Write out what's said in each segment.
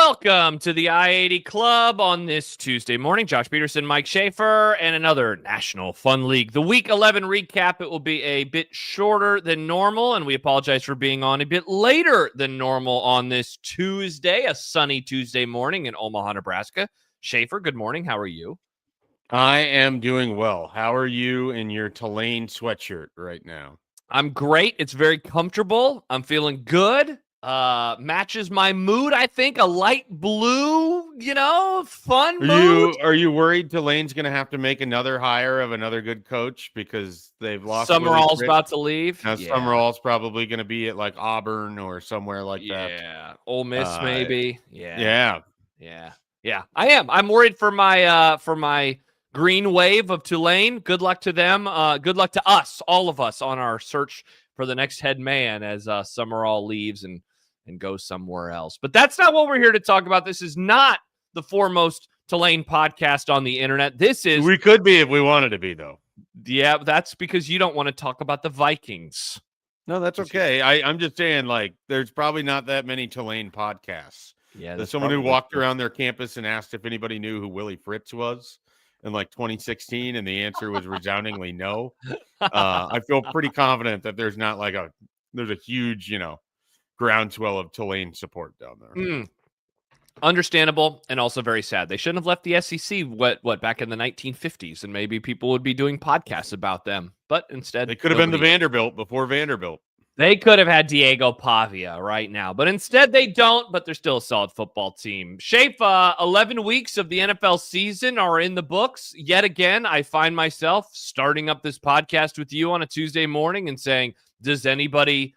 Welcome to the I-80 Club on this Tuesday morning. Josh Peterson, Mike Schaefer, and another National Fun League. The Week 11 recap, it will be a bit shorter than normal, and we apologize for being on a bit later than normal on this Tuesday, a sunny Tuesday morning in Omaha, Nebraska. Schaefer, good morning. How are you? I am doing well. How are you in your Tulane sweatshirt right now? I'm great. It's very comfortable. I'm feeling good. Matches my mood, I think. A light blue, fun mood. Are you worried Tulane's going to have to make another hire of another good coach because they've lost Summerall's about to leave? Now, Summerall's probably going to be at like Auburn or somewhere like that. Yeah, Ole Miss maybe. Yeah. I am. I'm worried for my green wave of Tulane. Good luck to them. Good luck to us, all of us, on our search for the next head man as Summerall leaves and goes somewhere else. But that's not what we're here to talk about. This is not the foremost Tulane podcast on the internet. This is... We could be if we wanted to be, though. Yeah, that's because you don't want to talk about the Vikings. No, that's okay. I'm just saying, like, there's probably not that many Tulane podcasts. Yeah, there's someone who walked around their campus and asked if anybody knew who Willie Fritz was in like 2016, and the answer was resoundingly no. I feel pretty confident that there's not like there's a huge, groundswell of Tulane support down there. Understandable and also very sad. They shouldn't have left the SEC what back in the 1950s, and maybe people would be doing podcasts about them. But instead, they could have been the Vanderbilt before Vanderbilt. They could have had Diego Pavia right now, but instead they don't, but they're still a solid football team. Schaef, 11 weeks of the NFL season are in the books. Yet again, I find myself starting up this podcast with you on a Tuesday morning and saying, does anybody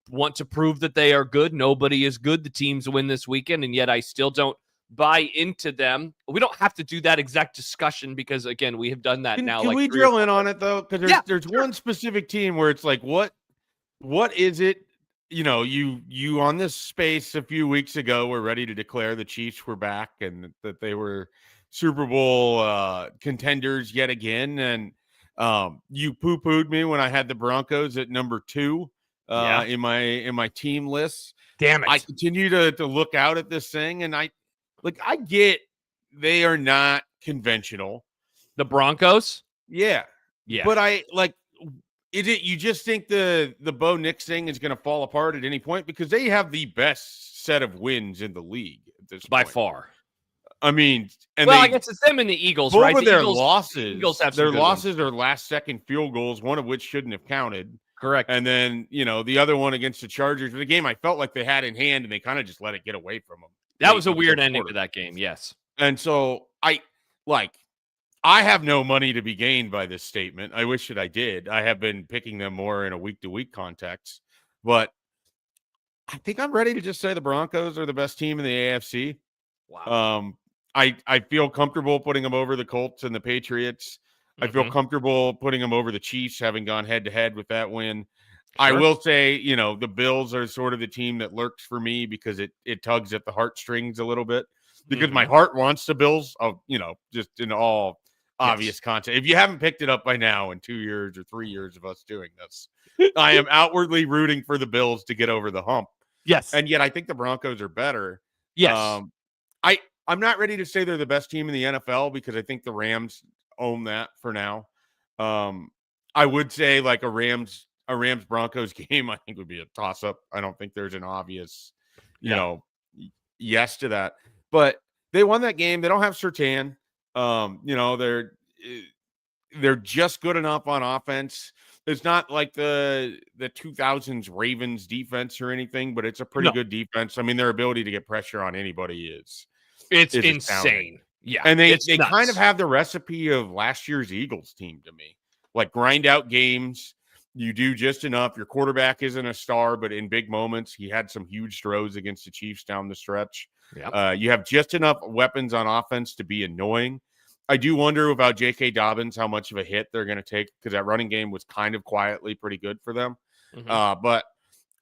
want to prove that they are good? Nobody is good. The teams win this weekend, and yet I still don't buy into them. We don't have to do that exact discussion because, again, we have done that now. Can we drill in on it, though? Because there's one specific team where it's like, what is it? You on this space a few weeks ago were ready to declare the Chiefs were back and that they were Super Bowl contenders yet again. And you poo-pooed me when I had the Broncos at number 2 in my team list. Damn it. I continue to look out at this thing, and I get they are not conventional. The Broncos? Yeah. But is it you just think the Bo Nix thing is going to fall apart at any point? Because they have the best set of wins in the league at this by point. far. I mean, I guess it's them and the Eagles, right? Both of their losses, Eagles have their losses are last-second field goals, one of which shouldn't have counted. Correct. And then, the other one against the Chargers, the game I felt like they had in hand, and they kind of just let it get away from them. That was a weird ending to that game, yes. And so I have no money to be gained by this statement. I wish that I did. I have been picking them more in a week-to-week context. But I think I'm ready to just say the Broncos are the best team in the AFC. Wow. I feel comfortable putting them over the Colts and the Patriots. I feel comfortable putting them over the Chiefs, having gone head-to-head with that win. Sure. I will say, the Bills are sort of the team that lurks for me because it tugs at the heartstrings a little bit. Because my heart wants the Bills, just in all obvious content. If you haven't picked it up by now in 2 years or 3 years of us doing this, I am outwardly rooting for the Bills to get over the hump. Yes. And yet I think the Broncos are better. Yes. I'm not ready to say they're the best team in the NFL because I think the Rams own that for now. I would say like a Rams Broncos game, I think would be a toss up. I don't think there's an obvious, yes to that. But they won that game. They don't have Surtain. They're just good enough on offense. It's not like the 2000s Ravens defense or anything, but it's a pretty good defense. I mean, their ability to get pressure on anybody is insane. Astounding. Yeah. And they kind of have the recipe of last year's Eagles team to me. Like grind out games. You do just enough. Your quarterback isn't a star, but in big moments, he had some huge throws against the Chiefs down the stretch. Yep. You have just enough weapons on offense to be annoying. I do wonder about J.K. Dobbins, how much of a hit they're going to take because that running game was kind of quietly pretty good for them. But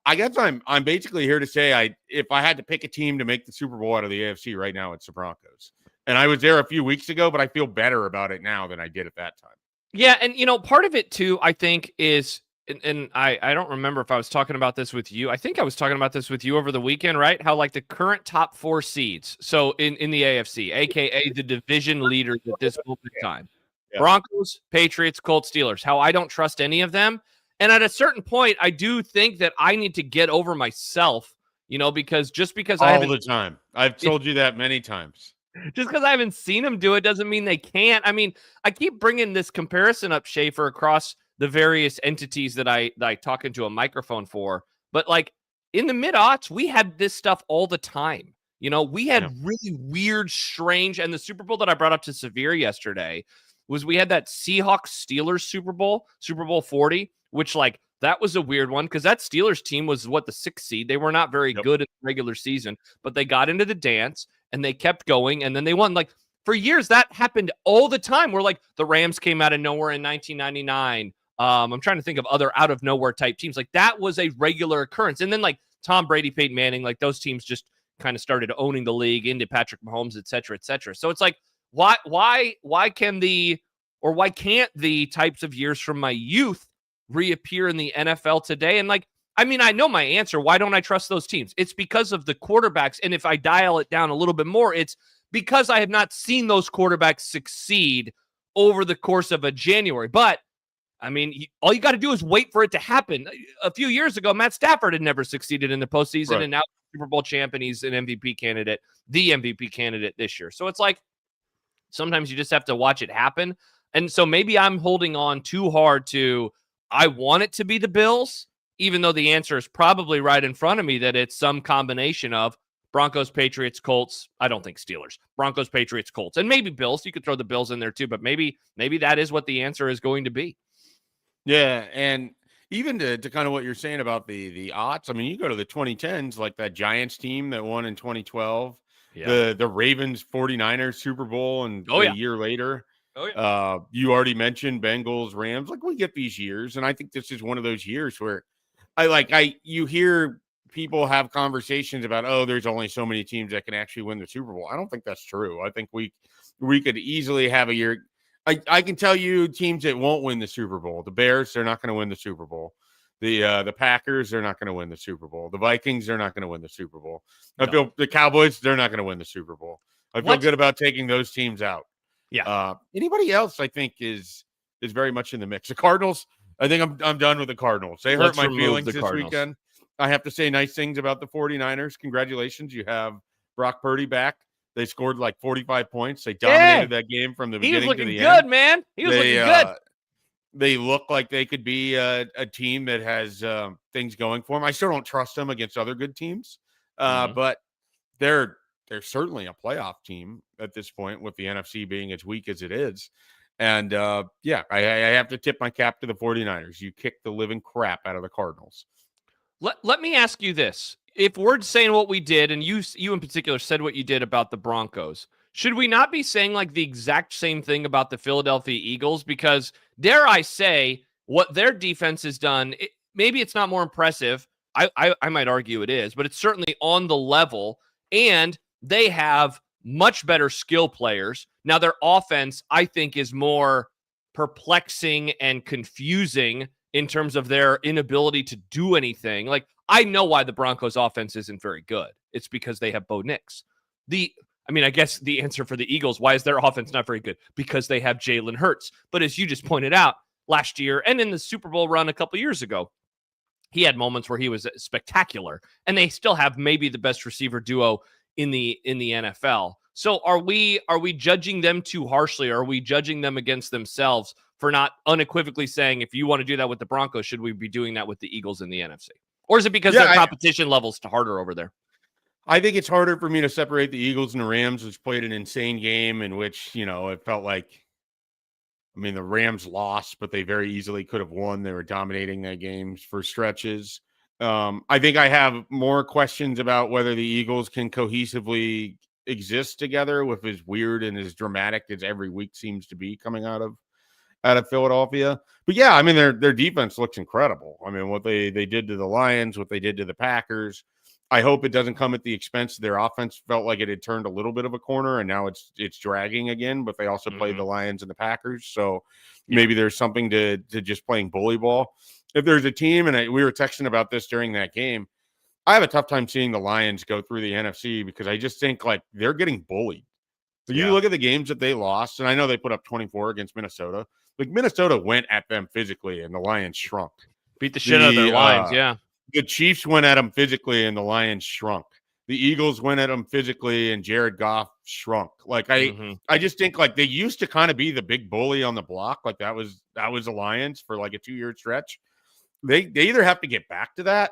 I guess I'm basically here to say if I had to pick a team to make the Super Bowl out of the AFC right now, it's the Broncos. And I was there a few weeks ago, but I feel better about it now than I did at that time. Yeah, and part of it too, I think, is and I don't remember if I was talking about this with you. I think I was talking about this with you over the weekend, right? How like the current top 4 seeds, so in the AFC, aka the division leaders at this moment in time, Yeah. Broncos, Patriots, Colts, Steelers. How I don't trust any of them, and at a certain point, I do think that I need to get over myself, because just because I All haven't the time. I've told you that many times. just because I haven't seen them do it doesn't mean they can't. I mean, I keep bringing this comparison up, Schaefer, across the various entities that I talk into a microphone for. But like in the mid-aughts, we had this stuff all the time. We had Yeah. really weird, strange, and the Super Bowl that I brought up to Severe yesterday was we had that Seahawks Steelers Super Bowl 40, which like that was a weird one because that Steelers team was the 6th seed. They were not very good in the regular season, but they got into the dance and they kept going and then they won. Like for years, that happened all the time where like the Rams came out of nowhere in 1999. I'm trying to think of other out of nowhere type teams. Like that was a regular occurrence. And then like Tom Brady, Peyton Manning, like those teams just kind of started owning the league into Patrick Mahomes, et cetera, et cetera. So it's like, why can't the types of years from my youth reappear in the NFL today? And like, I mean, I know my answer. Why don't I trust those teams? It's because of the quarterbacks. And if I dial it down a little bit more, it's because I have not seen those quarterbacks succeed over the course of a January. But I mean, all you got to do is wait for it to happen. A few years ago, Matt Stafford had never succeeded in the postseason, Right. and now Super Bowl champ, and he's an MVP candidate, the MVP candidate this year. So it's like sometimes you just have to watch it happen. And so maybe I'm holding on too hard to, I want it to be the Bills, even though the answer is probably right in front of me that it's some combination of Broncos, Patriots, Colts. I don't think Steelers. Broncos, Patriots, Colts, and maybe Bills. You could throw the Bills in there too, but maybe that is what the answer is going to be. Yeah, and even to kind of what you're saying about the odds, I mean, you go to the 2010s, like that Giants team that won in 2012, the Ravens 49ers Super Bowl, and a year later. You already mentioned Bengals, Rams. Like we get these years, and I think this is one of those years where you hear people have conversations about, oh, there's only so many teams that can actually win the Super Bowl. I don't think that's true. I think we could easily have a year. I can tell you teams that won't win the Super Bowl. The Bears, they're not going to win the Super Bowl. The Packers, they're not going to win the Super Bowl. The Vikings, they're not going to win the Super Bowl. I feel the Cowboys, they're not going to win the Super Bowl. I feel good about taking those teams out. Yeah. Anybody else, I think, is very much in the mix. The Cardinals, I think I'm done with the Cardinals. They hurt my feelings this weekend. I have to say nice things about the 49ers. Congratulations. You have Brock Purdy back. They scored like 45 points. They dominated that game from the beginning to the end. He was looking good, man. He was looking good. They look like they could be a team that has things going for them. I still don't trust them against other good teams, but they're certainly a playoff team at this point with the NFC being as weak as it is. And I have to tip my cap to the 49ers. You kicked the living crap out of the Cardinals. Let me ask you this. If we're saying what we did, and you in particular said what you did about the Broncos, should we not be saying like the exact same thing about the Philadelphia Eagles? Because dare I say, what their defense has done, maybe it's not more impressive. I might argue it is, but it's certainly on the level, and they have much better skill players. Now, their offense, I think, is more perplexing and confusing in terms of their inability to do anything. Like, I know why the Broncos offense isn't very good. It's because they have Bo Nix. I guess the answer for the Eagles, why is their offense not very good? Because they have Jalen Hurts. But as you just pointed out, last year and in the Super Bowl run a couple years ago, he had moments where he was spectacular. And they still have maybe the best receiver duo in the NFL. So are we judging them too harshly? Or are we judging them against themselves for not unequivocally saying, if you want to do that with the Broncos, should we be doing that with the Eagles in the NFC? Or is it because their competition level's harder over there? I think it's harder for me to separate the Eagles and the Rams, which played an insane game in which, it felt like, the Rams lost, but they very easily could have won. They were dominating their games for stretches. I think I have more questions about whether the Eagles can cohesively exist together with as weird and as dramatic as every week seems to be coming out of Philadelphia. But yeah, their defense looks incredible. What they did to the Lions, what they did to the Packers. I hope it doesn't come at the expense of their offense. Felt like it had turned a little bit of a corner, and now it's dragging again. But they also played the Lions and the Packers, so maybe there's something to just playing bully ball. if there's a team, and we were texting about this during that game, I have a tough time seeing the Lions go through the NFC because I just think like they're getting bullied. You look at the games that they lost, and I know they put up 24 against Minnesota. Like Minnesota went at them physically, and the Lions shrunk. Beat the shit out of their Lions, yeah. The Chiefs went at them physically, and the Lions shrunk. The Eagles went at them physically, and Jared Goff shrunk. Like I just think like they used to kind of be the big bully on the block. Like that was the Lions for like a 2-year stretch. They either have to get back to that,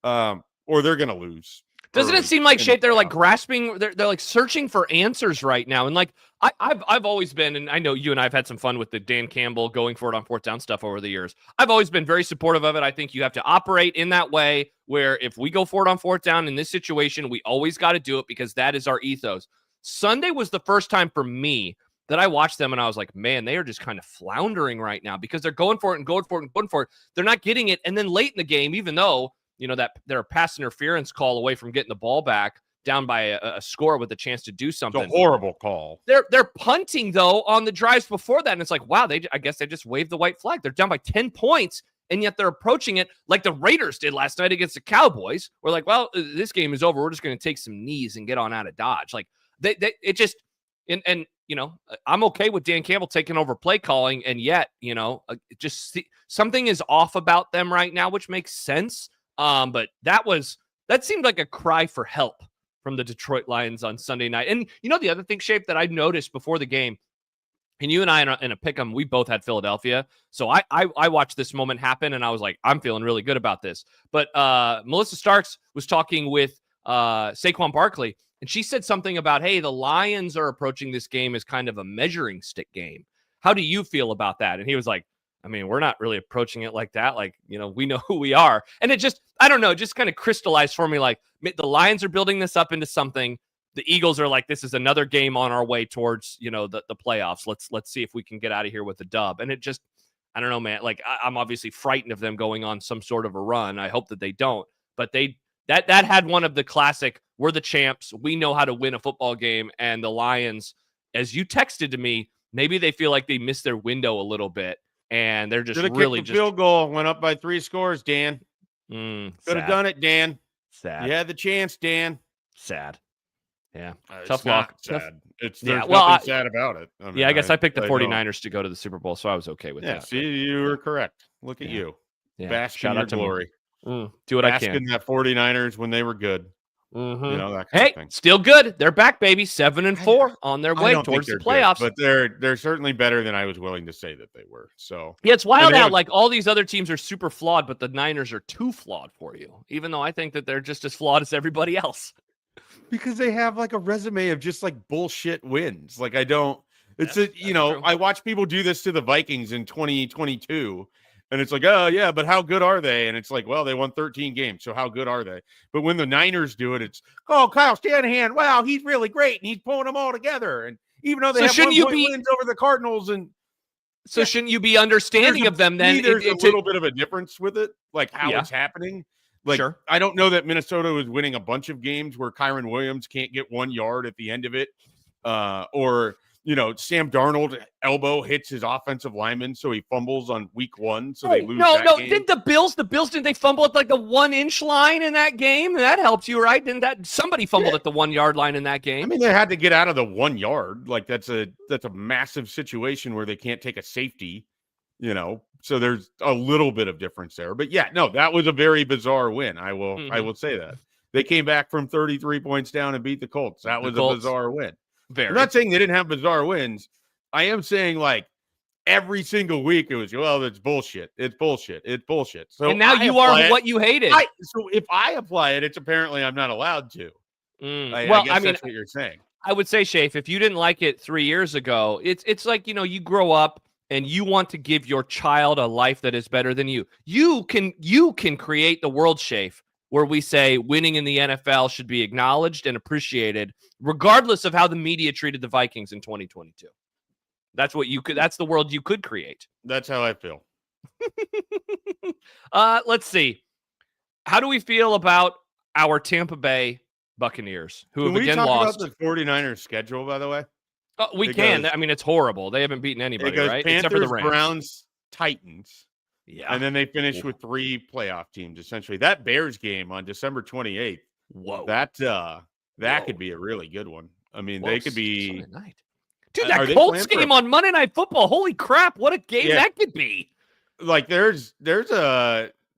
or they're gonna lose. Doesn't it seem like Schaef, they're like grasping, they're like searching for answers right now? And like I've always been, and I know you and I have had some fun with the Dan Campbell going for it on fourth down stuff over the years. I've always been very supportive of it. I think you have to operate in that way where if we go for it on fourth down in this situation, we always got to do it because that is our ethos. Sunday was the first time for me that I watched them and I was like, man, they are just kind of floundering right now because they're going for it and going for it and going for it. They're not getting it. And then late in the game, even though that they're a pass interference call away from getting the ball back down by a score with a chance to do something. It's a horrible call. They're punting, though, on the drives before that. And it's like, wow, I guess they just waved the white flag. They're down by 10 points, and yet they're approaching it like the Raiders did last night against the Cowboys. We're like, well, this game is over. We're just going to take some knees and get on out of Dodge. Like, it just – and I'm okay with Dan Campbell taking over play calling, and yet, something is off about them right now, which makes sense. But that seemed like a cry for help from the Detroit Lions on Sunday night. And the other thing, Schaef, that I noticed before the game, and you and I in a pick'em, we both had Philadelphia. So I watched this moment happen and I was like, I'm feeling really good about this. But Melissa Starks was talking with Saquon Barkley, and she said something about, hey, the Lions are approaching this game as kind of a measuring stick game. How do you feel about that? And he was like, I mean, we're not really approaching it like that. Like, we know who we are. And it just, I don't know, it just kind of crystallized for me. Like the Lions are building this up into something. The Eagles are like, this is another game on our way towards, the playoffs. Let's see if we can get out of here with a dub. And it just, I don't know, man. Like I'm obviously frightened of them going on some sort of a run. I hope that they don't. But that had one of the classic, we're the champs. We know how to win a football game. And the Lions, as you texted to me, maybe they feel like they missed their window a little bit. And they're just really just field goal, went up by 3 scores, Dan. Could have done it, Dan. Sad. You had the chance, Dan. Sad. Yeah. Tough luck. Sad. There's nothing sad about it. I guess I picked the 49ers to go to the Super Bowl, so I was okay with that. See, you were correct. Look at you. Yeah. Bask in your glory. Do what I can. Bask in that 49ers when they were good. That kind of thing. Still good. They're back, baby. 7-4 on their way towards the playoffs. Good, but they're certainly better than I was willing to say that they were. So it's wild how like all these other teams are super flawed, but the Niners are too flawed for you. Even though I think that they're just as flawed as everybody else. Because they have like a resume of just like bullshit wins. Like I don't. It's true. I watch people do this to the Vikings in 2022. And it's like, oh, yeah, but how good are they? And it's like, well, they won 13 games, so how good are they? But when the Niners do it, it's, oh, Kyle Shanahan, wow, he's really great, and he's pulling them all together. And even though they have 1 point wins over the Cardinals. Shouldn't you be understanding of them then? There's a little bit of a difference with it, like how it's happening. Like, sure. I don't know that Minnesota was winning a bunch of games where Kyron Williams can't get 1 yard at the end of it, or – Sam Darnold elbow hits his offensive lineman, so he fumbles on week 1, so they lose that game. Didn't the Bills, didn't they fumble at like the 1-inch line in that game? That helps you, right? Somebody fumbled at the 1 yard line in that game? I mean, they had to get out of the 1 yard. Like that's a massive situation where they can't take a safety, so there's a little bit of difference there. But yeah, no, that was a very bizarre win. I will say that. They came back from 33 points down and beat the Colts. That was a bizarre win. I'm not saying they didn't have bizarre wins. I am saying like every single week it was, well, it's bullshit. It's bullshit. It's bullshit. So and now you are what you hated. So if I apply it, it's apparently I'm not allowed to. I guess that's what you're saying. I would say, Schaef, if you didn't like it 3 years ago, it's like, you grow up and you want to give your child a life that is better than you. You can create the world, Schaef, where we say winning in the NFL should be acknowledged and appreciated, regardless of how the media treated the Vikings in 2022. That's the world you could create. That's how I feel. Let's see. How do we feel about our Tampa Bay Buccaneers, who have again lost? About the 49ers schedule, by the way? We can. I mean, it's horrible. They haven't beaten anybody, right? Panthers, except for the Rams. Browns, Titans. Yeah. And then they finished with 3 playoff teams, essentially. That Bears game on December 28th, Whoa. that could be a really good one. I mean, they could be Sunday night. Dude, that are they Colts playing game on Monday Night Football. Holy crap, what a game that could be. Like there's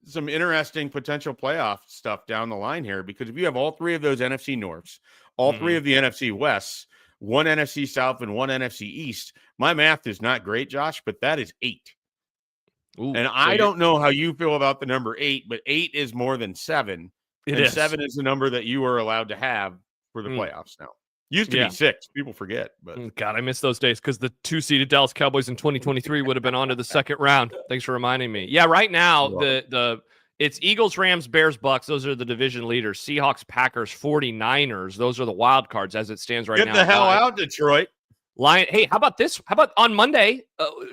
some interesting potential playoff stuff down the line here, because if you have all 3 of those NFC Norths, all 3 of the NFC Wests, 1 NFC South and 1 NFC East, my math is not great, Josh, but that is 8. Ooh, and I don't know how you feel about the number 8, but 8 is more than 7. It is. 7 is the number that you are allowed to have for the playoffs now. Used to be 6. People forget. But God, I miss those days, because the 2-seeded Dallas Cowboys in 2023 would have been on to the second round. Thanks for reminding me. Yeah, right now, it's Eagles, Rams, Bears, Bucks. Those are the division leaders. Seahawks, Packers, 49ers. Those are the wild cards as it stands right now. Get the hell out, Detroit. Hey, how about this? How about on Monday,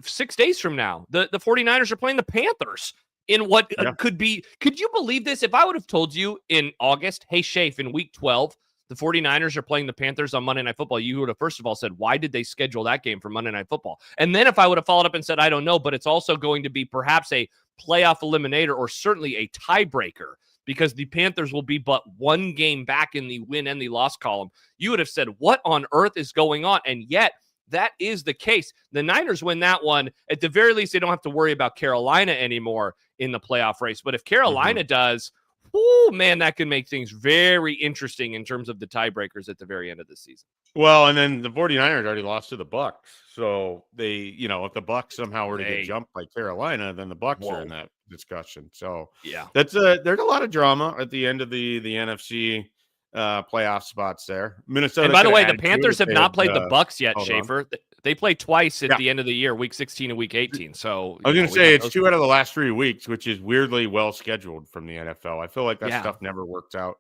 6 days from now, the 49ers are playing the Panthers in what could be. Could you believe this? If I would have told you in August, hey, Schaef, in week 12, the 49ers are playing the Panthers on Monday Night Football, you would have first of all said, why did they schedule that game for Monday Night Football? And then if I would have followed up and said, I don't know, but it's also going to be perhaps a playoff eliminator or certainly a tiebreaker, because the Panthers will be but 1 game back in the win and the loss column, you would have said, what on earth is going on? And yet, that is the case. The Niners win that one. At the very least, they don't have to worry about Carolina anymore in the playoff race. But if Carolina does, oh man, that can make things very interesting in terms of the tiebreakers at the very end of the season. Well, and then the 49ers already lost to the Bucks. So they, if the Bucks somehow were to get jumped by Carolina, then the Bucks are in that discussion. So there's a lot of drama at the end of the NFC playoff spots there. Minnesota. And by the way, the Panthers have not played the Bucks yet, Schaefer. They play twice at the end of the year, week 16 and week 18. So I was going to say it's 2 out of the last 3 weeks, which is weirdly well scheduled from the NFL. I feel like that stuff never works out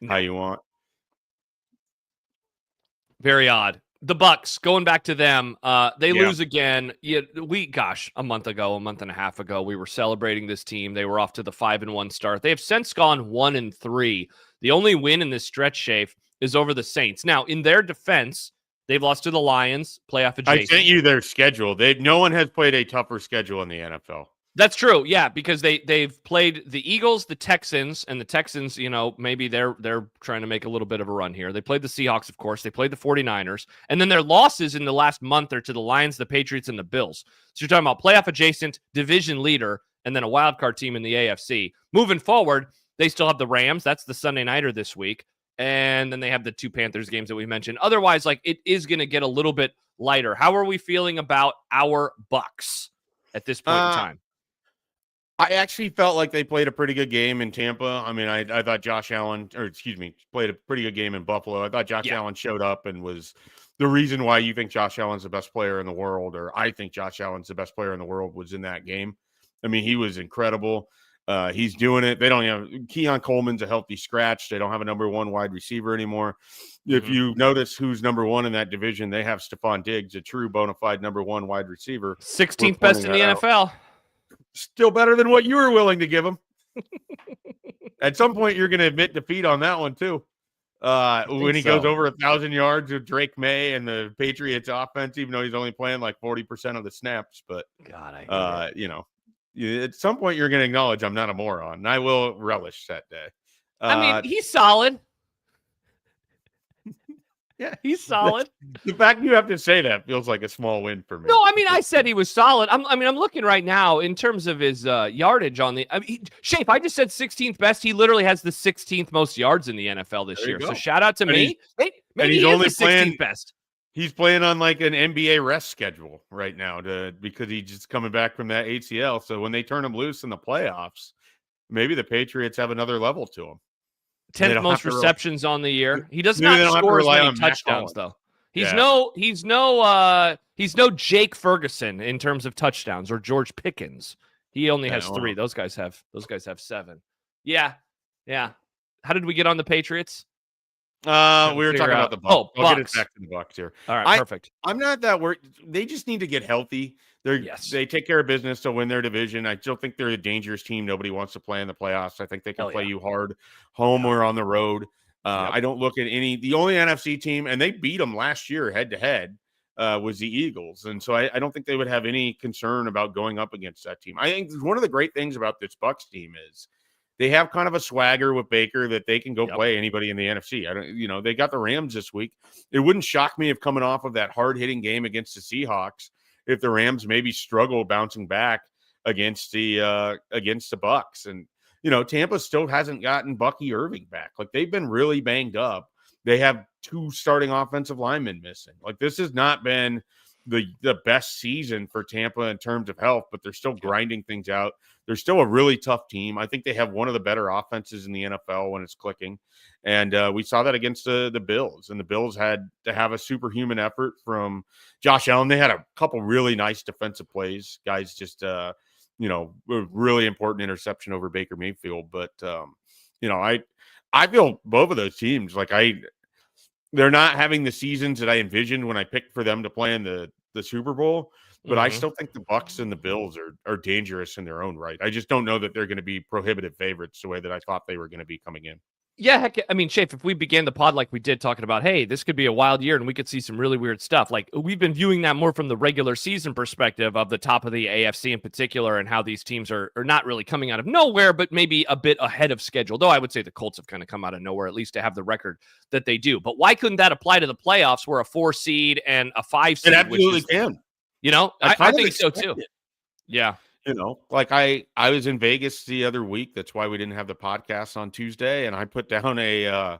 how you want. Very odd. The Bucks, going back to them, they lose again. A month and a half ago, we were celebrating this team. They were off to the 5-1 start. They have since gone 1-3. The only win in this stretch, Schaef, is over the Saints. Now, in their defense, they've lost to the Lions, playoff adjacent. I sent you their schedule. No one has played a tougher schedule in the NFL. That's true, yeah, because they've played the Eagles, the Texans, and the Texans, maybe they're trying to make a little bit of a run here. They played the Seahawks, of course. They played the 49ers. And then their losses in the last month are to the Lions, the Patriots, and the Bills. So you're talking about playoff adjacent, division leader, and then a wild card team in the AFC. Moving forward, they still have the Rams. That's the Sunday nighter this week. And then they have the 2 Panthers games that we mentioned. Otherwise, it is going to get a little bit lighter. How are we feeling about our Bucks at this point in time? I actually felt like they played a pretty good game in Tampa. I mean, I thought Josh Allen, played a pretty good game in Buffalo. I thought Josh Allen showed up and was the reason why you think Josh Allen's the best player in the world, or I think Josh Allen's the best player in the world, was in that game. I mean, he was incredible. He's doing it. They don't have Keon Coleman's a healthy scratch. They don't have a number 1 wide receiver anymore. If you notice who's number 1 in that division, they have Stephon Diggs, a true bona fide number 1 wide receiver. 16th best in the NFL. Still better than what you were willing to give him. At some point, you're going to admit defeat on that one, too. When he goes over 1,000 yards with Drake May and the Patriots offense, even though he's only playing like 40% of the snaps. But, at some point, you're going to acknowledge I'm not a moron, and I will relish that day. He's solid. Yeah, he's solid. The fact you have to say that feels like a small win for me. No, I said he was solid. I'm looking right now in terms of his yardage on the. Schaef, I just said 16th best. He literally has the 16th most yards in the NFL this year. So shout out to me. Maybe he's only 16th best. He's playing on like an NBA rest schedule right now because he's just coming back from that ACL. So when they turn him loose in the playoffs, maybe the Patriots have another level to him. 10th most receptions on the year. He does not score as many touchdowns, though. He's no Jake Ferguson in terms of touchdowns, or George Pickens. He only has 3. Those guys have 7. Yeah. How did we get on the Patriots? We were talking about the Bucs. I'll get it back to the Bucs here. All right, perfect. I'm not that worried. They just need to get healthy. They take care of business to win their division. I still think they're a dangerous team. Nobody wants to play in the playoffs. I think they can play you hard, home or on the road. I don't look at the only NFC team, and they beat them last year head to head. was the Eagles. And so I don't think they would have any concern about going up against that team. I think one of the great things about this Bucs team is they have kind of a swagger with Baker that they can go play anybody in the NFC. They got the Rams this week. It wouldn't shock me if coming off of that hard-hitting game against the Seahawks, if the Rams maybe struggle bouncing back against the Bucs. And Tampa still hasn't gotten Bucky Irving back. Like, they've been really banged up. They have 2 starting offensive linemen missing. Like, this has not been the best season for Tampa in terms of health, but they're still grinding things out. They're still a really tough team. I think they have one of the better offenses in the NFL when it's clicking. And we saw that against the Bills. And the Bills had to have a superhuman effort from Josh Allen. They had a couple really nice defensive plays. Guys just, a really important interception over Baker Mayfield. But, I feel both of those teams, like they're not having the seasons that I envisioned when I picked for them to play in the Super Bowl. But I still think the Bucs and the Bills are dangerous in their own right. I just don't know that they're going to be prohibitive favorites the way that I thought they were going to be coming in. Yeah, heck, I mean, Schaef, if we began the pod like we did, talking about, hey, this could be a wild year and we could see some really weird stuff. Like, we've been viewing that more from the regular season perspective of the top of the AFC in particular, and how these teams are not really coming out of nowhere, but maybe a bit ahead of schedule. Though I would say the Colts have kind of come out of nowhere, at least to have the record that they do. But why couldn't that apply to the playoffs, where a 4 seed and a 5 seed? It absolutely can. I think so too. Yeah. Like I was in Vegas the other week. That's why we didn't have the podcast on Tuesday. And I put down a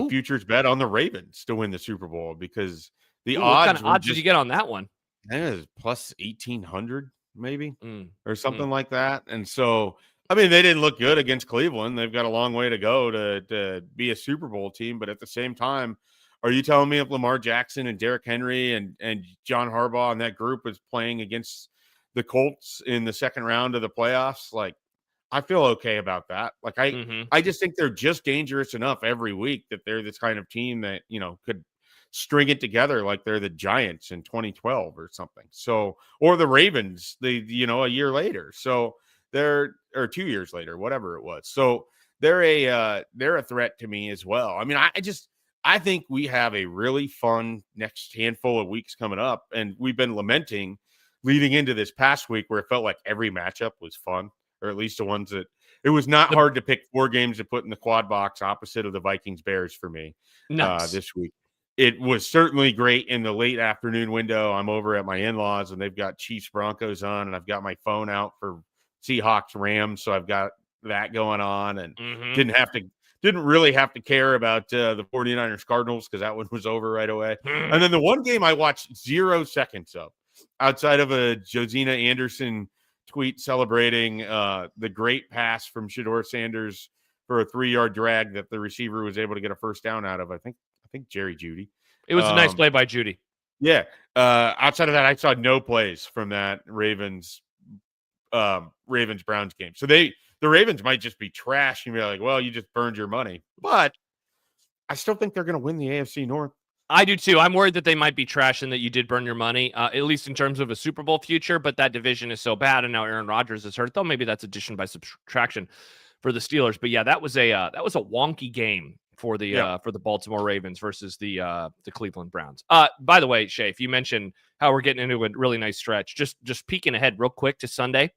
futures bet on the Ravens to win the Super Bowl, because the odds. What kind of odds did you get on that one? It was plus 1,800 maybe or something like that. And so, I mean, they didn't look good against Cleveland. They've got a long way to go to be a Super Bowl team. But at the same time, are you telling me if Lamar Jackson and Derrick Henry and John Harbaugh and that group is playing against the Colts in the second round of the playoffs, like, I feel okay about that. Like, I just think they're just dangerous enough every week that they're this kind of team that, could string it together like they're the Giants in 2012 or something. So, or the Ravens, a year later. So or 2 years later, whatever it was. So they're a threat to me as well. I mean, I think we have a really fun next handful of weeks coming up, and we've been lamenting leading into this past week where it felt like every matchup was fun, or at least the ones that it was not hard to pick 4 games to put in the quad box opposite of the Vikings Bears for me this week. It was certainly great in the late afternoon window. I'm over at my in-laws and they've got Chiefs Broncos on, and I've got my phone out for Seahawks Rams. So I've got that going on, and didn't really have to care about the 49ers Cardinals, because that one was over right away. And then the one game I watched 0 seconds of, outside of a Josina Anderson tweet celebrating the great pass from Shedeur Sanders for a 3-yard drag that the receiver was able to get a first down out of. I think Jerry Jeudy. It was a nice play by Jeudy. Yeah. Outside of that, I saw no plays from that Ravens Browns game. So the Ravens might just be trash and be like, well, you just burned your money. But I still think they're going to win the AFC North. I do too. I'm worried that they might be trash and that you did burn your money, at least in terms of a Super Bowl future. But that division is so bad, and now Aaron Rodgers is hurt. Though maybe that's addition by subtraction for the Steelers. But yeah, that was a wonky game for the Baltimore Ravens versus the Cleveland Browns. By the way, Schaef, you mentioned how we're getting into a really nice stretch. Just peeking ahead real quick to Sunday,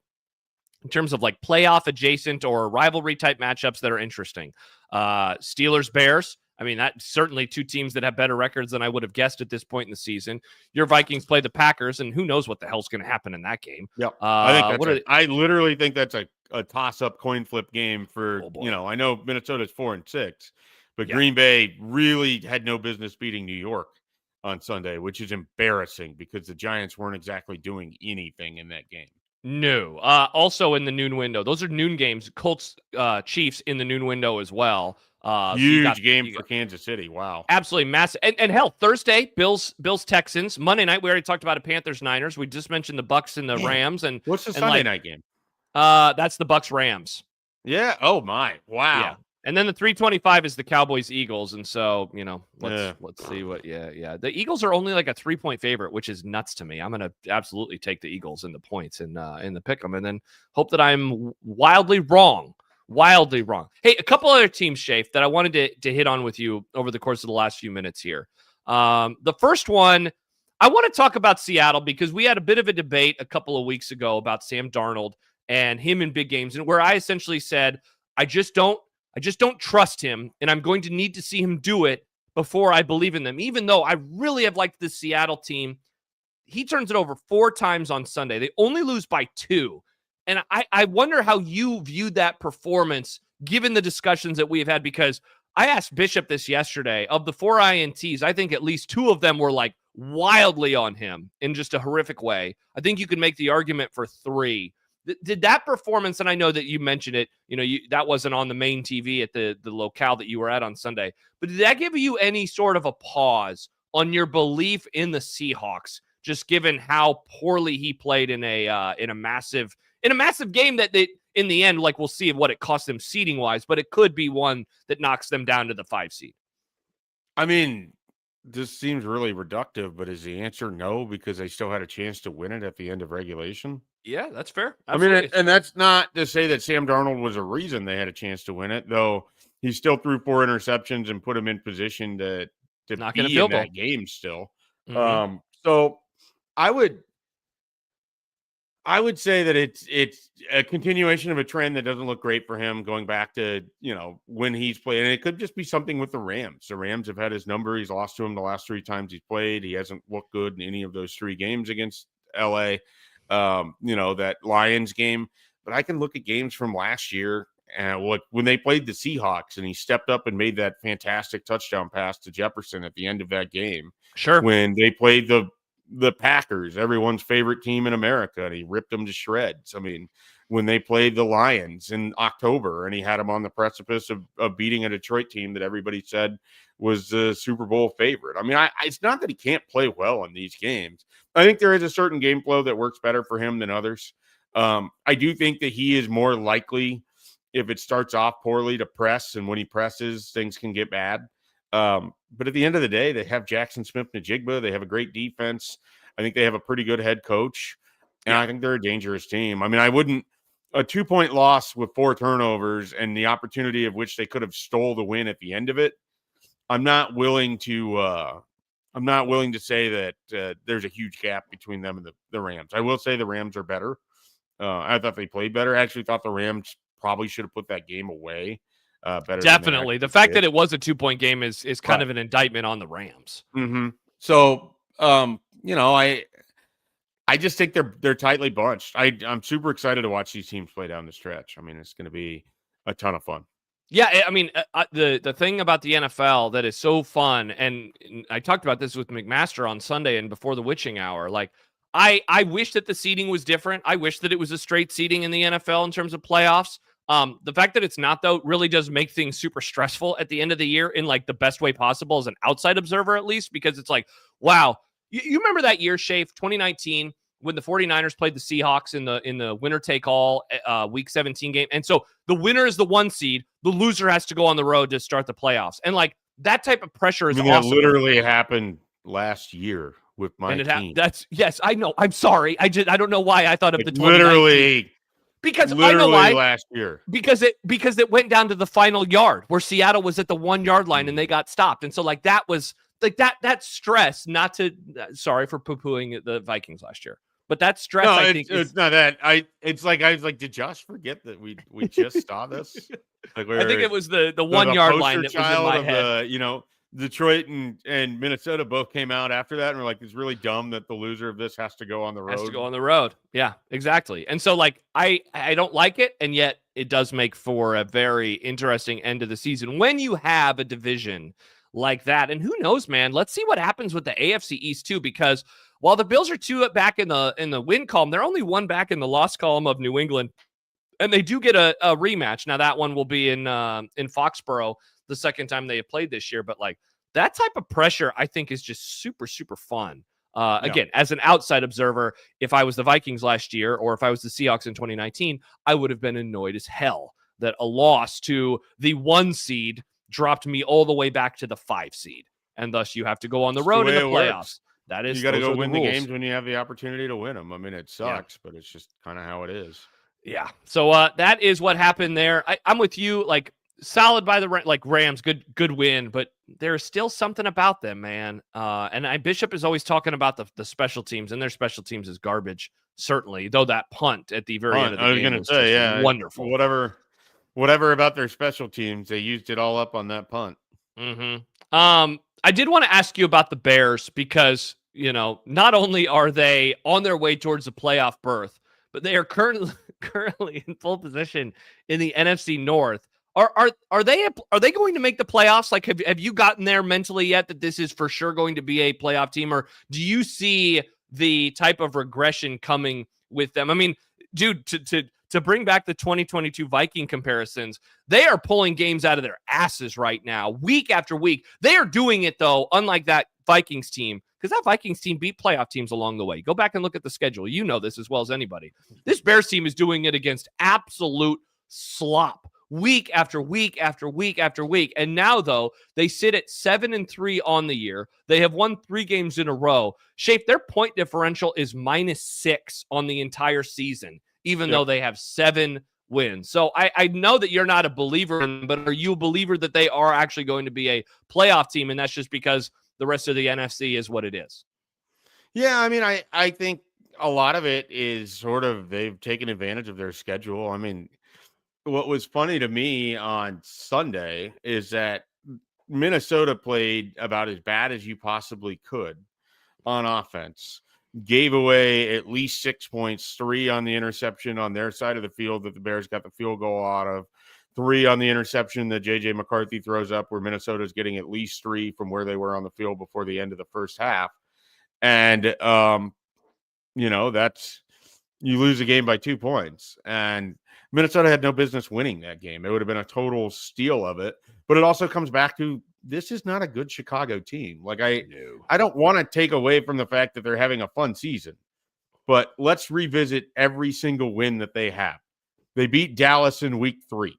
in terms of like playoff adjacent or rivalry type matchups that are interesting. Steelers Bears. I mean, that's certainly 2 teams that have better records than I would have guessed at this point in the season. Your Vikings play the Packers, and who knows what the hell's going to happen in that game. Yeah, I literally think that's a toss-up coin flip game for, I know Minnesota's 4-6, but Green Bay really had no business beating New York on Sunday, which is embarrassing because the Giants weren't exactly doing anything in that game. No. Also in the noon window. Those are noon games. Colts, Chiefs in the noon window as well. Huge game for Kansas City. Wow. Absolutely massive. And hell, Thursday, Bills Texans. Monday night, we already talked about it, Panthers Niners. We just mentioned the Bucks and the Rams. And what's the Sunday night game? That's the Bucks Rams. Yeah. Oh my. Wow. Yeah. And then the 325 is the Cowboys Eagles. And so, let's see what the Eagles are only like a 3-point favorite, which is nuts to me. I'm going to absolutely take the Eagles in the points in the pick'em, and then hope that I'm wildly wrong. Hey, a couple other teams, Schaef, that I wanted to hit on with you over the course of the last few minutes here. The first one, I want to talk about Seattle because we had a bit of a debate a couple of weeks ago about Sam Darnold and him in big games, and where I essentially said, I just don't trust him, and I'm going to need to see him do it before I believe in them. Even though I really have liked this Seattle team, he turns it over 4 times on Sunday. They only lose by 2. And I wonder how you viewed that performance given the discussions that we have had, because I asked Bishop this yesterday. Of the 4 INTs, I think at least 2 of them were like wildly on him in just a horrific way. I think you could make the argument for 3. Did that performance, and I know that you mentioned it, that wasn't on the main TV at the locale that you were at on Sunday, but did that give you any sort of a pause on your belief in the Seahawks, just given how poorly he played in a massive game that they, in the end, like, we'll see what it cost them seeding wise, but it could be one that knocks them down to the 5 seed. I mean, this seems really reductive, but is the answer no, because they still had a chance to win it at the end of regulation? Yeah, that's fair. Absolutely. I mean, and that's not to say that Sam Darnold was a reason they had a chance to win it, though he still threw 4 interceptions and put him in position to Not be in that game still. Mm-hmm. So I would say that it's a continuation of a trend that doesn't look great for him going back to, when he's played. And it could just be something with the Rams. The Rams have had his number. He's lost to him the last 3 times he's played. He hasn't looked good in any of those 3 games against LA, that Lions game. But I can look at games from last year and when they played the Seahawks and he stepped up and made that fantastic touchdown pass to Jefferson at the end of that game. Sure. When they played the Packers, everyone's favorite team in America, and he ripped them to shreds. I mean, when they played the Lions in October and he had them on the precipice of beating a Detroit team that everybody said was the Super Bowl favorite. I mean, it's not that he can't play well in these games. I think there is a certain game flow that works better for him than others. I do think that he is more likely, if it starts off poorly, to press, and when he presses, things can get bad. But at the end of the day, they have Jackson Smith-Njigba. They have a great defense. I think they have a pretty good head coach, and I think they're a dangerous team. I mean, a 2-point loss with 4 turnovers and the opportunity of which they could have stole the win at the end of it. I'm not willing to say that there's a huge gap between them and the Rams. I will say the Rams are better. I thought they played better. I actually thought the Rams probably should have put that game away. Better. Definitely. The fact that it was a 2-point game is kind of an indictment on the Rams. Mm-hmm. So, I just think they're tightly bunched. I'm super excited to watch these teams play down the stretch. I mean, it's going to be a ton of fun. Yeah, I mean, the thing about the NFL that is so fun, and I talked about this with McMaster on Sunday and before the witching hour, like, I wish that the seeding was different. I wish that it was a straight seeding in the NFL in terms of playoffs. The fact that it's not, though, really does make things super stressful at the end of the year in, like, the best way possible as an outside observer, at least, because it's like, wow, you remember that year, Schaef, 2019, when the 49ers played the Seahawks in the winner-take-all Week 17 game, and so the winner is the 1 seed, the loser has to go on the road to start the playoffs, and, like, that type of pressure is awesome. That literally happened last year with my team. Yes, I know. I'm sorry. I don't know why I thought of the 2019. Because I know why. Last year. Because it went down to the final yard where Seattle was at the 1 yard line and they got stopped. And so, like, that was like that stress, not to, sorry for poo-pooing the Vikings last year, but that stress, no, I think it's not that. I was like, did Josh forget that we just saw this? Like, I think it was the 1 yard line that was in my head. Detroit and Minnesota both came out after that and were like, it's really dumb that the loser of this has to go on the road. Has to go on the road. Yeah, exactly. And so, like, I don't like it, and yet it does make for a very interesting end of the season when you have a division like that. And who knows, man? Let's see what happens with the AFC East too, because while the Bills are 2 back in the win column, they're only 1 back in the loss column of New England, and they do get a rematch. Now that one will be in Foxborough the second time they have played this year, but like that type of pressure, I think, is just super, super fun. Again, as an outside observer, if I was the Vikings last year or if I was the Seahawks in 2019, I would have been annoyed as hell that a loss to the 1 seed dropped me all the way back to the 5 seed. And thus you have to go on the road in the playoffs. Works. That is, you got to go win the rules. games when you have the opportunity to win them. I mean, it sucks, but it's just kind of how it is. Yeah. So that is what happened there. I'm with you. Like, solid by the Rams, good win, but there's still something about them, man. And Bishop is always talking about the special teams, and their special teams is garbage, certainly. Though that punt at the very end of the game, I was going to say, yeah, wonderful. Whatever about their special teams, they used it all up on that punt. Mm-hmm. I did want to ask you about the Bears because not only are they on their way towards the playoff berth, but they are currently in full position in the NFC North. Are they going to make the playoffs? Like, have you gotten there mentally yet that this is for sure going to be a playoff team, or do you see the type of regression coming with them? I mean, dude, to bring back the 2022 Viking comparisons, they are pulling games out of their asses right now, week after week. They are doing it, though, unlike that Vikings team, because that Vikings team beat playoff teams along the way. Go back and look at the schedule. You know this as well as anybody. This Bears team is doing it against absolute slop week after week after week after week. And now, though, they sit at 7-3 on the year. They have won 3 games in a row. Schaef, their point differential is -6 on the entire season, even though they have 7 wins. So I know that you're not a believer in them, but are you a believer that they are actually going to be a playoff team, and that's just because the rest of the NFC is what it is? Yeah, I mean, I think a lot of it is sort of they've taken advantage of their schedule. I mean, what was funny to me on Sunday is that Minnesota played about as bad as you possibly could on offense. Gave away at least 6 points, 3 on the interception on their side of the field that the Bears got the field goal out of, 3 on the interception that J.J. McCarthy throws up, where Minnesota's getting at least 3 from where they were on the field before the end of the first half. And, that's you lose a game by 2 points. And Minnesota had no business winning that game. It would have been a total steal of it. But it also comes back to this is not a good Chicago team. Like I don't want to take away from the fact that they're having a fun season, but let's revisit every single win that they have. They beat Dallas in week 3.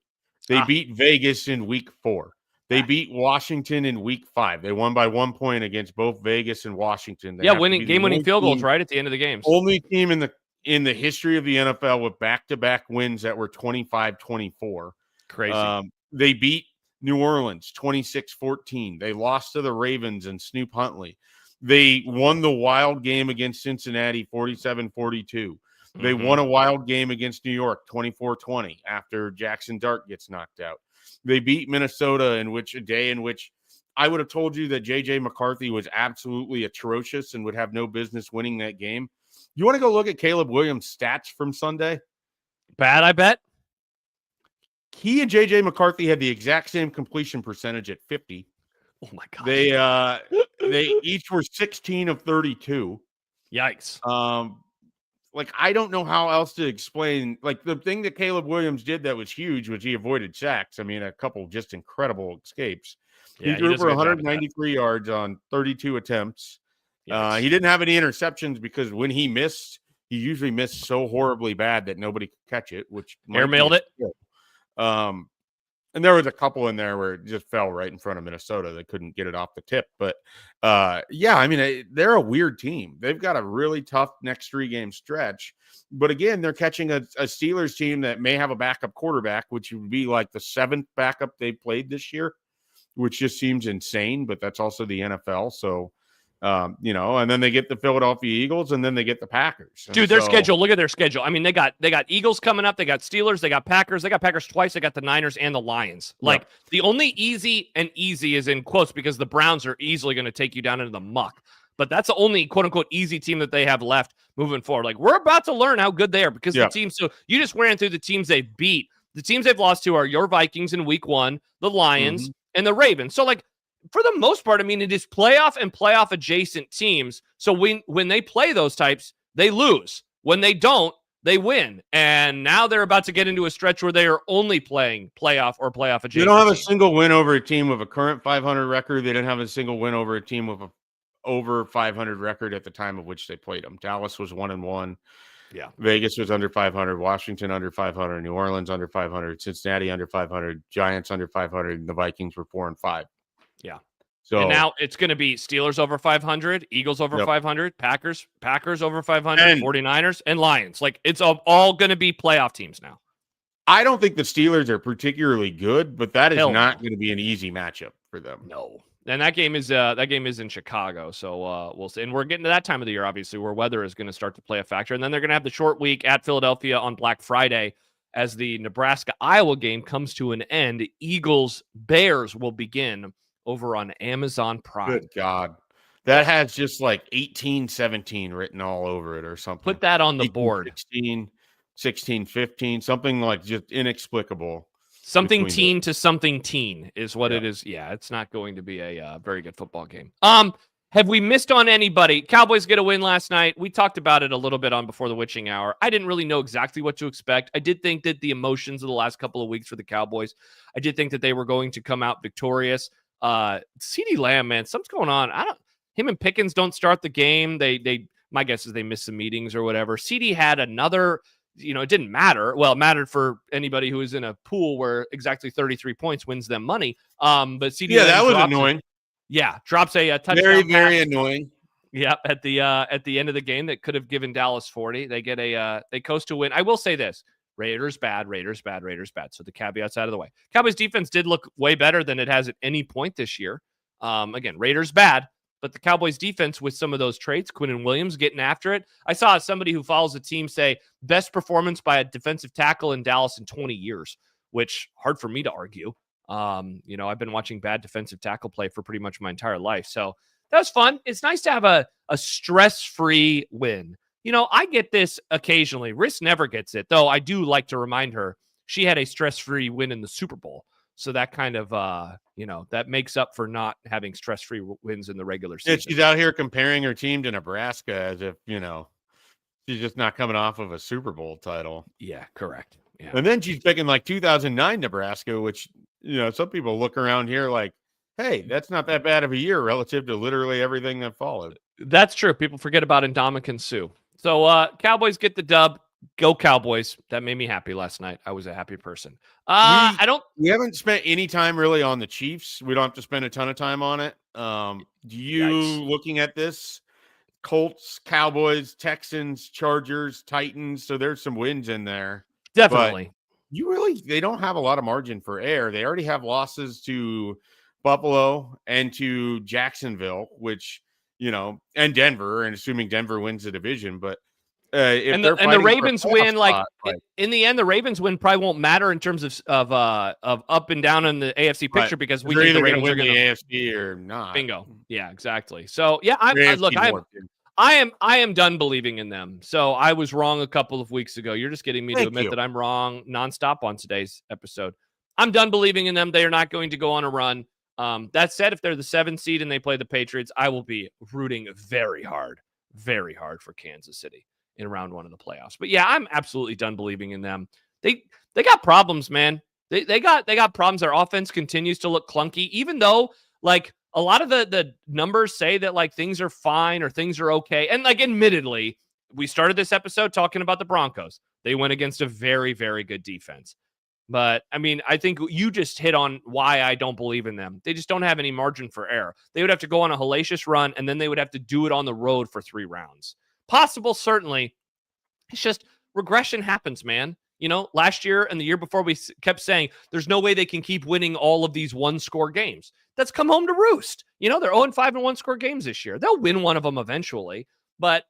They beat Vegas in week 4. They beat Washington in week 5. They won by 1 point against both Vegas and Washington. They game-winning field goals right at the end of the games. Only team in the history of the NFL with back-to-back wins that were 25-24. Crazy. They beat New Orleans 26-14. They lost to the Ravens and Snoop Huntley. They won the wild game against Cincinnati 47-42. They won a wild game against New York 24-20 after Jackson Dart gets knocked out. They beat Minnesota in which I would have told you that J.J. McCarthy was absolutely atrocious and would have no business winning that game. You want to go look at Caleb Williams' stats from Sunday? Bad, I bet. He and J.J. McCarthy had the exact same completion percentage at 50. Oh, my God. They each were 16 of 32. Yikes. I don't know how else to explain. Like, the thing that Caleb Williams did that was huge was he avoided sacks. I mean, a couple just incredible escapes. Yeah, he threw for 193 yards on 32 attempts. He didn't have any interceptions because when he missed, he usually missed so horribly bad that nobody could catch it, which airmailed it. And there was a couple in there where it just fell right in front of Minnesota. They couldn't get it off the tip. But, I mean, they're a weird team. They've got a really tough next 3-game stretch. But, again, they're catching a Steelers team that may have a backup quarterback, which would be like the 7th backup they played this year, which just seems insane. But that's also the NFL. So, and then they get the Philadelphia Eagles, and then they get the Packers. Dude, their schedule, look at their schedule. I mean, they got Eagles coming up, they got Steelers, they got Packers twice, they got the Niners and the Lions. Like, the only easy is in quotes because the Browns are easily going to take you down into the muck. But that's the only quote-unquote easy team that they have left moving forward. Like, we're about to learn how good they are because the teams, so you just ran through the teams they've beat. The teams they've lost to are your Vikings in week 1, the Lions, and the Ravens. So, like, for the most part, I mean, it is playoff and playoff adjacent teams. So when they play those types, they lose. When they don't, they win. And now they're about to get into a stretch where they are only playing playoff or playoff adjacent. They don't have a single win over a team with a current 500 record. They didn't have a single win over a team with a over 500 record at the time of which they played them. Dallas was 1-1. Yeah. Vegas was under 500. Washington under 500. New Orleans under 500. Cincinnati under 500. Giants under 500. And the Vikings were 4-5. Yeah. So and now it's going to be Steelers over 500, Eagles over 500, Packers over 500, 49ers, and Lions. Like, it's all going to be playoff teams now. I don't think the Steelers are particularly good, but that is Hell not no. going to be an easy matchup for them. No. And that game is in Chicago, so we'll see. And we're getting to that time of the year, obviously, where weather is going to start to play a factor. And then they're going to have the short week at Philadelphia on Black Friday as the Nebraska-Iowa game comes to an end. Eagles-Bears will begin over on Amazon Prime. Good God. That has just like 18-17 written all over it or something. Put that on the board. 16, 16-15, something like just inexplicable. Something teen to something teen is what it is. Yeah, it's not going to be a very good football game. Have we missed on anybody? Cowboys get a win last night. We talked about it a little bit on Before the Witching Hour. I didn't really know exactly what to expect. I did think that the emotions of the last couple of weeks for the Cowboys, I did think that they were going to come out victorious. CeeDee Lamb, man, something's going on. Him and Pickens don't start the game. My guess is they missed some meetings or whatever. CeeDee had another. It didn't matter. Well, it mattered for anybody who was in a pool where exactly 33 points wins them money. But CeeDee that was annoying. Drops a touchdown. Very, very pass. Annoying. Yeah, at the end of the game that could have given Dallas 40. They get they coast to win. I will say this: Raiders bad. So the caveats out of the way. Cowboys defense did look way better than it has at any point this year. Again, Raiders bad. But the Cowboys defense with some of those traits, Quinnen Williams getting after it. I saw somebody who follows the team say best performance by a defensive tackle in Dallas in 20 years, which hard for me to argue. I've been watching bad defensive tackle play for pretty much my entire life. So that was fun. It's nice to have a stress-free win. I get this occasionally. Riss never gets it, though I do like to remind her she had a stress-free win in the Super Bowl. So that kind of, that makes up for not having stress-free wins in the regular season. Yeah, she's out here comparing her team to Nebraska as if, she's just not coming off of a Super Bowl title. Yeah, correct. Yeah. And then she's picking like 2009 Nebraska, which, some people look around here like, hey, that's not that bad of a year relative to literally everything that followed. That's true. People forget about Ndamukong Suh. So Cowboys get the dub. Go Cowboys. That made me happy last night. I was a happy person. We haven't spent any time really on the Chiefs. We don't have to spend a ton of time on it. Looking at this, Colts, Cowboys, Texans, Chargers, Titans. So there's some wins in there. Definitely. They don't have a lot of margin for error. They already have losses to Buffalo and to Jacksonville, which, and Denver, and assuming Denver wins the division, but the Ravens win, in the end, the Ravens win probably won't matter in terms of up and down in the AFC picture because we think the Ravens are going to win the AFC or not. Bingo. Yeah, exactly. So yeah, I am done believing in them. So I was wrong a couple of weeks ago. You're just getting me to admit that I'm wrong nonstop on today's episode. I'm done believing in them. They are not going to go on a run. That said, if they're the 7th seed and they play the Patriots, I will be rooting very hard for Kansas City in round 1 of the playoffs. But yeah, I'm absolutely done believing in them. They got problems, man. They got problems. Their offense continues to look clunky, even though like a lot of the numbers say that like things are fine or things are okay. And like admittedly, we started this episode talking about the Broncos. They went against a very, very good defense. But I mean, I think you just hit on why I don't believe in them. They just don't have any margin for error. They would have to go on a hellacious run, and then they would have to do it on the road for 3 rounds. Possible, certainly. It's just regression happens, man. Last year and the year before, we kept saying there's no way they can keep winning all of these one-score games. That's come home to roost. They're 0-5 in one-score games this year. They'll win one of them eventually, but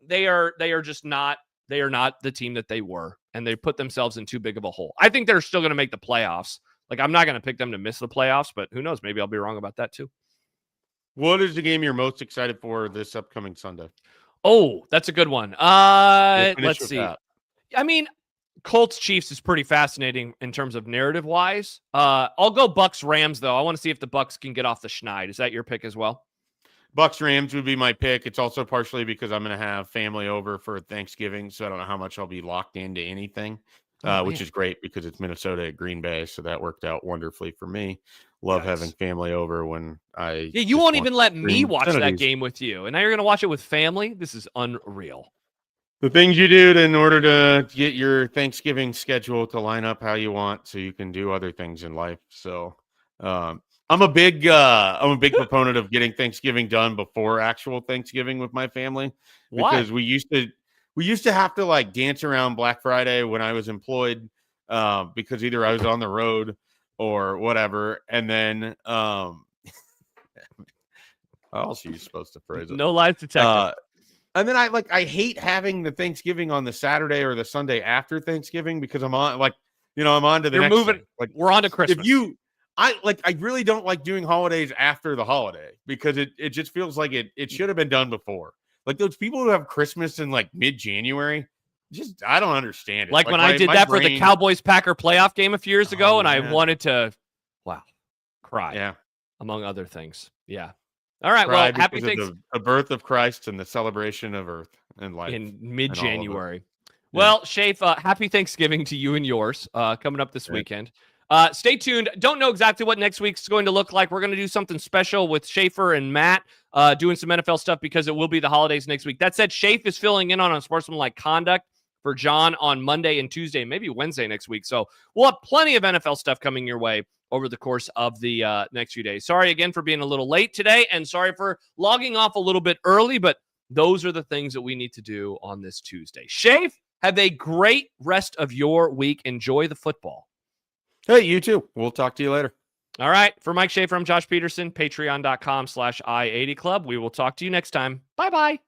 they are just not. They are not the team that they were, and they put themselves in too big of a hole. I think they're still going to make the playoffs. Like, I'm not going to pick them to miss the playoffs, but who knows? Maybe I'll be wrong about that too. What is the game you're most excited for this upcoming Sunday? Oh, that's a good one. Let's see. That. I mean, Colts Chiefs is pretty fascinating in terms of narrative wise. I'll go Bucks Rams though. I want to see if the Bucks can get off the schneid. Is that your pick as well? Bucks Rams would be my pick. It's also partially because I'm going to have family over for Thanksgiving, so I don't know how much I'll be locked into anything, which is great because it's Minnesota at Green Bay, so that worked out wonderfully for me. Love having family over when I. Yeah, you won't even let me watch that game with you, and now you're going to watch it with family. This is unreal. The things you do in order to get your Thanksgiving schedule to line up how you want, so you can do other things in life. So, I'm a big proponent of getting Thanksgiving done before actual Thanksgiving with my family because we used to have to like dance around Black Friday when I was employed because either I was on the road or whatever. And then, how else are you supposed to phrase it? No lies detected. And then I hate having the Thanksgiving on the Saturday or the Sunday after Thanksgiving because I'm on I'm on to the next moving. thing. Like we're on to Christmas. I really don't like doing holidays after the holiday because it just feels like it should have been done before. Like those people who have Christmas in like mid-January, I don't understand it. Like when I did that for the Cowboys-Packer playoff game a few years ago, and I wanted to, cry. Yeah. Among other things. Yeah. All right. Cry well, happy the birth of Christ and the celebration of earth and life in mid-January. Yeah. Well, Schaef, happy Thanksgiving to you and yours coming up this weekend. Stay tuned. Don't know exactly what next week's going to look like. We're going to do something special with Schaefer and Matt doing some NFL stuff because it will be the holidays next week. That said, Schaef is filling in on Unsportsmanlike Conduct for John on Monday and Tuesday, maybe Wednesday next week. So we'll have plenty of NFL stuff coming your way over the course of the next few days. Sorry again for being a little late today, and sorry for logging off a little bit early, but those are the things that we need to do on this Tuesday. Schaef, have a great rest of your week. Enjoy the football. Hey, you too. We'll talk to you later. All right. For Mike Schaefer, I'm Josh Peterson, patreon.com/I80Club. We will talk to you next time. Bye-bye.